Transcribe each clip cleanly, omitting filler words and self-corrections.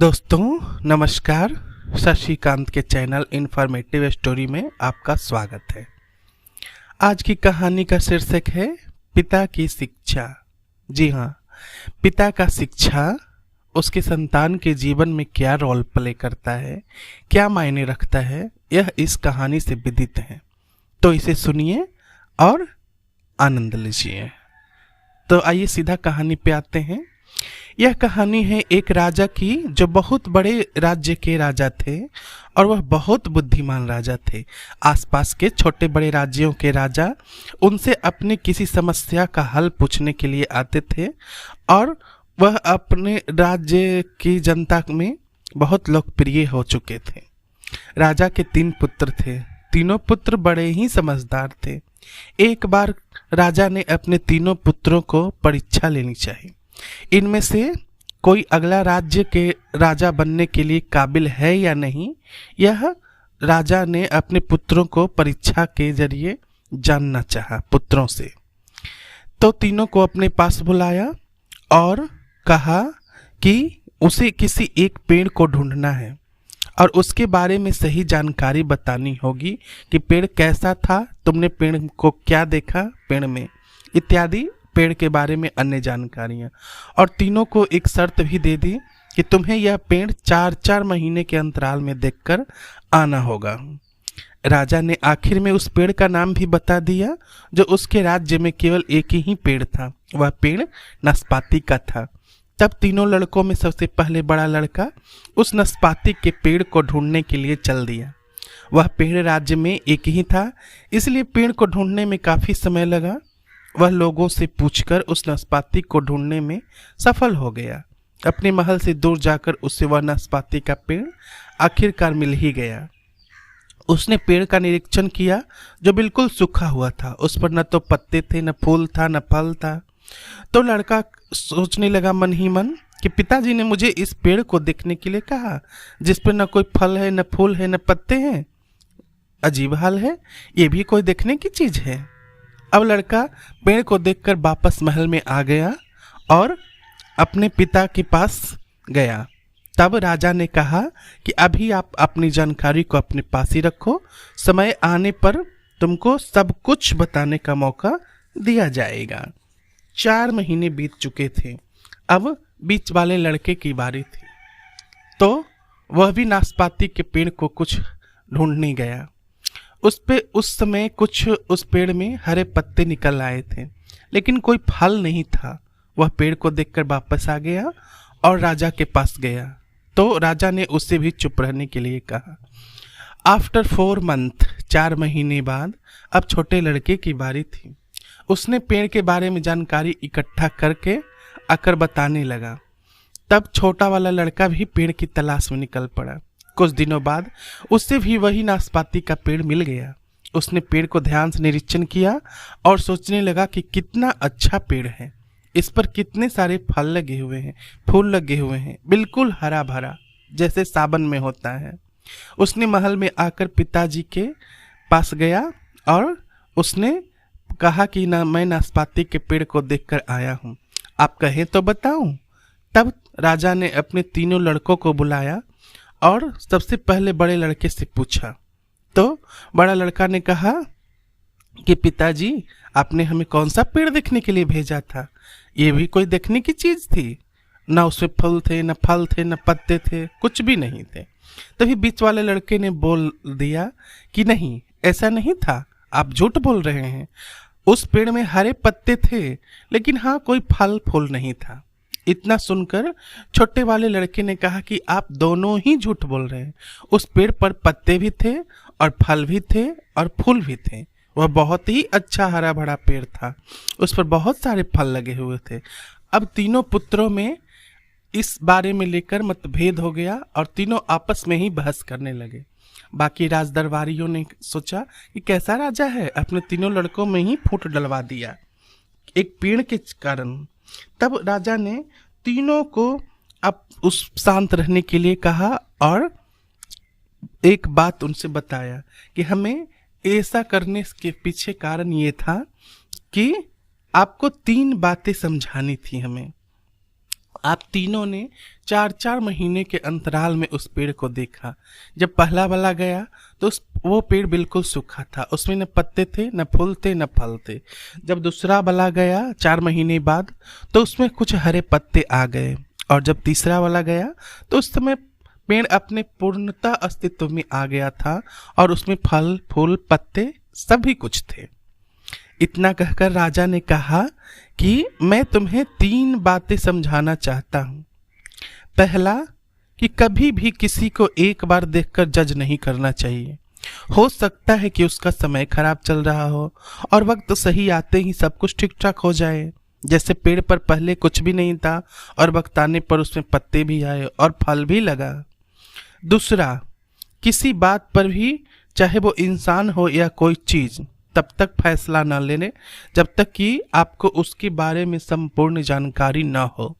दोस्तों नमस्कार। शशिकांत के चैनल इन्फॉर्मेटिव स्टोरी में आपका स्वागत है। आज की कहानी का शीर्षक है पिता की शिक्षा। जी हाँ, पिता का शिक्षा उसके संतान के जीवन में क्या रोल प्ले करता है, क्या मायने रखता है, यह इस कहानी से विदित है। तो इसे सुनिए और आनंद लीजिए। तो आइए सीधा कहानी पे आते हैं। यह कहानी है एक राजा की जो बहुत बड़े राज्य के राजा थे और वह बहुत बुद्धिमान राजा थे। आसपास के छोटे बड़े राज्यों के राजा उनसे अपनी किसी समस्या का हल पूछने के लिए आते थे और वह अपने राज्य की जनता में बहुत लोकप्रिय हो चुके थे। राजा के 3 पुत्र थे। तीनों पुत्र बड़े ही समझदार थे। एक बार राजा ने अपने तीनों पुत्रों को परीक्षा लेनी चाहिए। इनमें से कोई अगला राज्य के राजा बनने के लिए काबिल है या नहीं, यह राजा ने अपने पुत्रों को परीक्षा के जरिए जानना चाहा पुत्रों से। तो तीनों को अपने पास बुलाया और कहा कि उसे किसी एक पेड़ को ढूंढना है और उसके बारे में सही जानकारी बतानी होगी कि पेड़ कैसा था, तुमने पेड़ को क्या देखा पेड़ में, इत्यादि पेड़ के बारे में अन्य जानकारियाँ। और तीनों को एक शर्त भी दे दी कि तुम्हें यह पेड़ 4-4 महीने के अंतराल में देखकर आना होगा। राजा ने आखिर में उस पेड़ का नाम भी बता दिया जो उसके राज्य में केवल एक ही पेड़ था। वह पेड़ नाशपाती का था। तब तीनों लड़कों में सबसे पहले बड़ा लड़का उस नाशपाती के पेड़ को ढूंढने के लिए चल दिया। वह पेड़ राज्य में एक ही था, इसलिए पेड़ को ढूंढने में काफ़ी समय लगा। वह लोगों से पूछकर उस नाशपाती को ढूंढने में सफल हो गया। अपने महल से दूर जाकर उसे वह नाशपाती का पेड़ आखिरकार मिल ही गया। उसने पेड़ का निरीक्षण किया जो बिल्कुल सूखा हुआ था। उस पर न तो पत्ते थे, न फूल था, न फल था। तो लड़का सोचने लगा मन ही मन कि पिताजी ने मुझे इस पेड़ को देखने के लिए कहा जिस पर न कोई फल है, न फूल है, न पत्ते हैं। अजीब हाल है, ये भी कोई देखने की चीज है। अब लड़का पेड़ को देखकर वापस महल में आ गया और अपने पिता के पास गया। तब राजा ने कहा कि अभी आप अपनी जानकारी को अपने पास ही रखो, समय आने पर तुमको सब कुछ बताने का मौका दिया जाएगा। 4 महीने बीत चुके थे। अब बीच वाले लड़के की बारी थी। तो वह भी नाशपाती के पेड़ को कुछ ढूंढने गया। उस समय कुछ उस पेड़ में हरे पत्ते निकल आए थे, लेकिन कोई फल नहीं था। वह पेड़ को देखकर वापस आ गया और राजा के पास गया। तो राजा ने उससे भी चुप रहने के लिए कहा। आफ्टर 4 मंथ, 4 महीने बाद अब छोटे लड़के की बारी थी। उसने पेड़ के बारे में जानकारी इकट्ठा करके आकर बताने लगा। तब छोटा वाला लड़का भी पेड़ की तलाश में निकल पड़ा। कुछ दिनों बाद उससे भी वही नाशपाती का पेड़ मिल गया। उसने पेड़ को ध्यान से निरीक्षण किया और सोचने लगा कि कितना अच्छा पेड़ है, इस पर कितने सारे फल लगे हुए हैं, फूल लगे हुए हैं, बिल्कुल हरा भरा जैसे सावन में होता है। उसने महल में आकर पिताजी के पास गया और उसने कहा कि मैं नाशपाती के पेड़ को देखकर आया हूँ, आप कहें तो बताऊं। तब राजा ने अपने तीनों लड़कों को बुलाया और सबसे पहले बड़े लड़के से पूछा। तो बड़ा लड़का ने कहा कि पिताजी, आपने हमें कौन सा पेड़ देखने के लिए भेजा था? ये भी कोई देखने की चीज थी? ना उसमें फूल थे, न फल थे, न पत्ते थे, कुछ भी नहीं थे। तभी बीच वाले लड़के ने बोल दिया कि नहीं, ऐसा नहीं था, आप झूठ बोल रहे हैं। उस पेड़ में हरे पत्ते थे, लेकिन हाँ, कोई फल फूल नहीं था। इतना सुनकर छोटे वाले लड़के ने कहा कि आप दोनों ही झूठ बोल रहे हैं। उस पेड़ पर पत्ते भी थे और फल भी थे और फूल भी थे। वह बहुत ही अच्छा हरा भरा पेड़ था। उस पर बहुत सारे फल लगे हुए थे। अब तीनों पुत्रों में इस बारे में लेकर मतभेद हो गया और तीनों आपस में ही बहस करने लगे। बाकी राज दरबारियों ने सोचा कि कैसा राजा है, अपने तीनों लड़कों में ही फूट डलवा दिया एक पेड़ के कारण। तब राजा ने तीनों को अब उस शांत रहने के लिए कहा और एक बात उनसे बताया कि हमें ऐसा करने के पीछे कारण ये था कि आपको 3 बातें समझानी थी हमें। आप तीनों ने 4-4 महीने के अंतराल में उस पेड़ को देखा। जब पहला वाला गया तो वो पेड़ बिल्कुल सूखा था, उसमें न पत्ते थे, न फूल थे, न फल थे। जब दूसरा वाला गया 4 महीने बाद तो उसमें कुछ हरे पत्ते आ गए, और जब तीसरा वाला गया तो उस समय पेड़ अपने पूर्णता अस्तित्व में आ गया था और उसमें फल, फूल, पत्ते सभी कुछ थे। इतना कहकर राजा ने कहा कि मैं तुम्हें 3 बातें समझाना चाहता हूँ। पहला, कि कभी भी किसी को एक बार देखकर जज नहीं करना चाहिए। हो सकता है कि उसका समय खराब चल रहा हो और वक्त सही आते ही सब कुछ ठीक ठाक हो जाए। जैसे पेड़ पर पहले कुछ भी नहीं था और वक्त आने पर उसमें पत्ते भी आए और फल भी लगा। दूसरा, किसी बात पर भी, चाहे वो इंसान हो या कोई चीज़, तब तक फैसला न लेने जब तक कि आपको उसके बारे में संपूर्ण जानकारी न हो।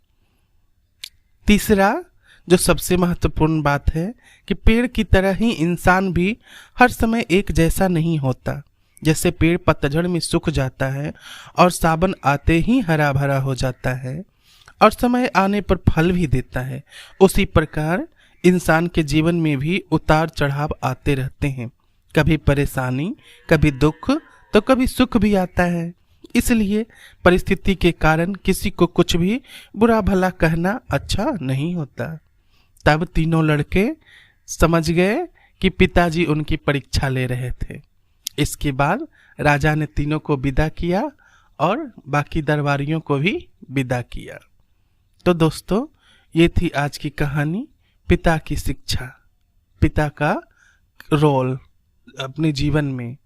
तीसरा, जो सबसे महत्वपूर्ण बात है, कि पेड़ की तरह ही इंसान भी हर समय एक जैसा नहीं होता। जैसे पेड़ पतझड़ में सूख जाता है और सावन आते ही हरा भरा हो जाता है और समय आने पर फल भी देता है, उसी प्रकार इंसान के जीवन में भी उतार चढ़ाव आते रहते हैं। कभी परेशानी, कभी दुख, तो कभी सुख भी आता है। इसलिए परिस्थिति के कारण किसी को कुछ भी बुरा भला कहना अच्छा नहीं होता। तब तीनों लड़के समझ गए कि पिताजी उनकी परीक्षा ले रहे थे। इसके बाद राजा ने तीनों को विदा किया और बाकी दरबारियों को भी विदा किया। तो दोस्तों, ये थी आज की कहानी, पिता की शिक्षा, पिता का रोल अपने जीवन में,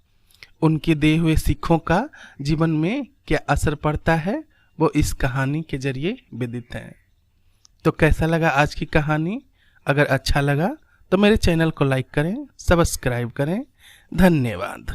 उनके दिए हुए सीखों का जीवन में क्या असर पड़ता है, वो इस कहानी के जरिए विदित है। तो कैसा लगा आज की कहानी? अगर अच्छा लगा तो मेरे चैनल को लाइक करें, सब्सक्राइब करें। धन्यवाद।